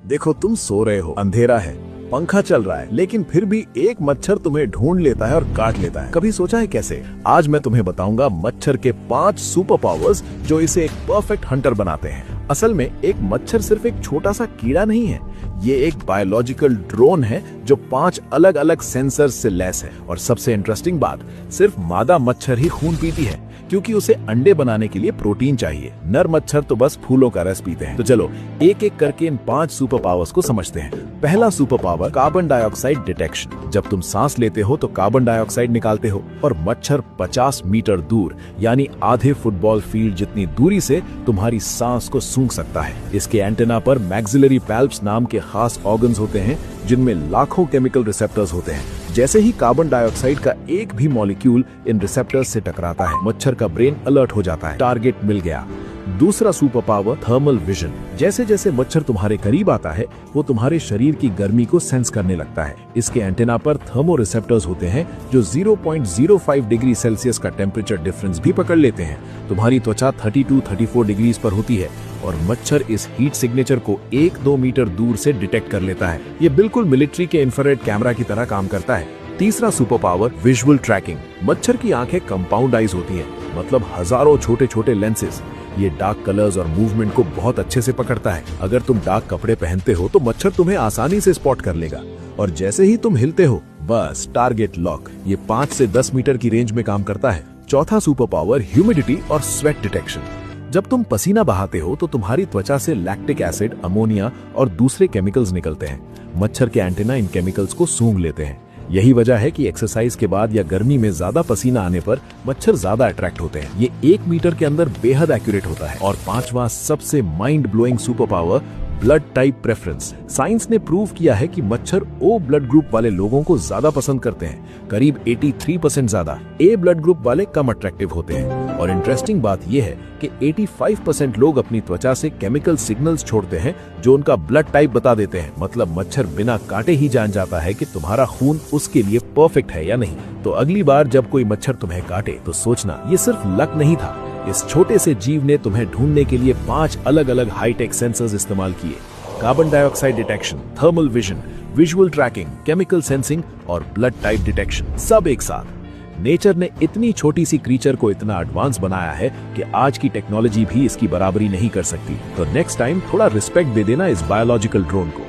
देखो तुम सो रहे हो, अंधेरा है, पंखा चल रहा है, लेकिन फिर भी एक मच्छर तुम्हें ढूंढ लेता है और काट लेता है। कभी सोचा है कैसे? आज मैं तुम्हें बताऊंगा मच्छर के 5 सुपर पावर्स जो इसे एक परफेक्ट हंटर बनाते हैं। असल में एक मच्छर सिर्फ एक छोटा सा कीड़ा नहीं है, ये एक बायोलॉजिकल ड्रोन है जो 5 अलग अलग सेंसर से लैस है। और सबसे इंटरेस्टिंग बात, सिर्फ मादा मच्छर ही खून पीती है, क्योंकि उसे अंडे बनाने के लिए प्रोटीन चाहिए। नर मच्छर तो बस फूलों का रस पीते हैं। तो चलो एक एक करके इन 5 सुपर पावर्स को समझते हैं। पहला super power, carbon dioxide detection. जब तुम सांस लेते हो तो कार्बन डाइऑक्साइड निकालते हो, और मच्छर 50 मीटर दूर यानी आधे फुटबॉल फील्ड जितनी दूरी से तुम्हारी सांस को सूंघ सकता है। इसके एंटेना पर मैक्सिलरी पैल्प्स नाम के खास ऑर्गन्स होते हैं जिनमें लाखों केमिकल रिसेप्टर्स होते हैं। जैसे ही कार्बन डाइऑक्साइड का एक भी मॉलिक्यूल इन रिसेप्टर्स से टकराता है, मच्छर का ब्रेन अलर्ट हो जाता है, टारगेट मिल गया। दूसरा सुपर पावर, थर्मल विजन। जैसे जैसे मच्छर तुम्हारे करीब आता है, वो तुम्हारे शरीर की गर्मी को सेंस करने लगता है। इसके एंटेना पर थर्मो रिसेप्टर्स होते हैं जो 0.05 डिग्री सेल्सियस का टेम्परेचर डिफरेंस भी पकड़ लेते हैं। तुम्हारी त्वचा 32-34 डिग्री पर होती है और मच्छर इस हीट सिग्नेचर को 1-2 मीटर दूर से डिटेक्ट कर लेता है। ये बिल्कुल मिलिट्री के इंफ्रारेड कैमरा की तरह काम करता है। तीसरा सुपर पावर, विजुअल ट्रैकिंग। मच्छर की आंखें कंपाउंडाइज होती हैं, मतलब हजारों छोटे छोटे लेंसेज। ये डार्क कलर्स और मूवमेंट को बहुत अच्छे से पकड़ता है। अगर तुम डार्क कपड़े पहनते हो तो मच्छर तुम्हें आसानी से स्पॉट कर लेगा, और जैसे ही तुम हिलते हो बस टारगेट लॉक। ये 5 से 10 मीटर की रेंज में काम करता है। चौथा सुपर पावर, ह्यूमिडिटी और स्वेट डिटेक्शन। जब तुम पसीना बहाते हो तो तुम्हारी त्वचा से लैक्टिक एसिड, अमोनिया और दूसरे केमिकल्स निकलते हैं। मच्छर के एंटेना इन केमिकल्स को सूंघ लेते हैं। यही वजह है कि एक्सरसाइज के बाद या गर्मी में ज्यादा पसीना आने पर मच्छर ज्यादा अट्रैक्ट होते हैं। ये 1 मीटर के अंदर बेहद एक्यूरेट होता है। और पांचवा सबसे mind blowing super power, blood type preference. Science ने प्रूव किया है कि मच्छर ओ ब्लड ग्रुप वाले लोगों को ज्यादा पसंद करते हैं, करीब 83% ज्यादा। ए ब्लड ग्रुप वाले कम अट्रैक्टिव होते हैं। और इंटरेस्टिंग बात यह है कि 85% लोग अपनी त्वचा से केमिकल सिग्नल्स छोड़ते हैं जो उनका ब्लड टाइप बता देते हैं। मतलब मच्छर बिना काटे ही जान जाता है कि तुम्हारा खून उसके लिए परफेक्ट है या नहीं। तो अगली बार जब कोई मच्छर तुम्हें काटे तो सोचना, ये सिर्फ लक नहीं था, इस छोटे से जीव ने तुम्हें ढूंढने के लिए 5 अलग अलग हाईटेक सेंसर्स इस्तेमाल किए। Carbon dioxide detection, thermal vision, visual tracking, chemical sensing और ब्लड टाइप डिटेक्शन, सब एक साथ। नेचर ने इतनी छोटी सी क्रीचर को इतना एडवांस बनाया है कि आज की टेक्नोलॉजी भी इसकी बराबरी नहीं कर सकती। तो नेक्स्ट टाइम थोड़ा रिस्पेक्ट दे देना इस बायोलॉजिकल ड्रोन को।